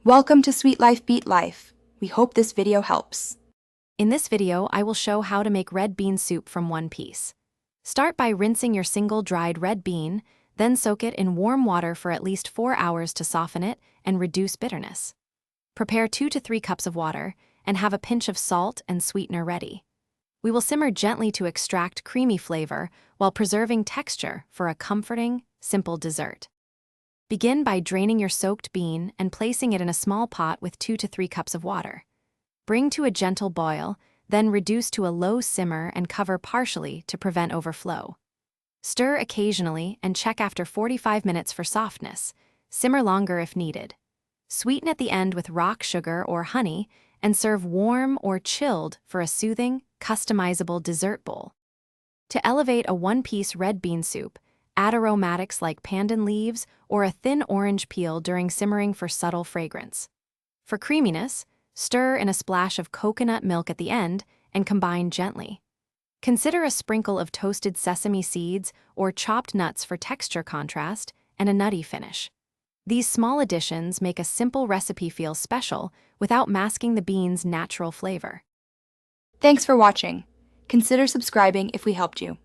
Welcome to Sweet Life Beat Life. We hope this video helps. In this video, I will show how to make red bean soup from one piece. Start by rinsing your single dried red bean, then soak it in warm water for at least 4 hours to soften it and reduce bitterness. Prepare 2 to 3 cups of water and have a pinch of salt and sweetener ready. We will simmer gently to extract creamy flavor while preserving texture for a comforting, simple dessert. Begin by draining your soaked bean and placing it in a small pot with 2 to 3 cups of water. Bring to a gentle boil, then reduce to a low simmer and cover partially to prevent overflow. Stir occasionally and check after 45 minutes for softness. Simmer longer if needed. Sweeten at the end with rock sugar or honey and serve warm or chilled for a soothing, customizable dessert bowl. To elevate a one-piece red bean soup, add aromatics like pandan leaves or a thin orange peel during simmering for subtle fragrance. For creaminess, stir in a splash of coconut milk at the end and combine gently. Consider a sprinkle of toasted sesame seeds or chopped nuts for texture contrast and a nutty finish. These small additions make a simple recipe feel special without masking the bean's natural flavor. Thanks for watching. Consider subscribing if we helped you.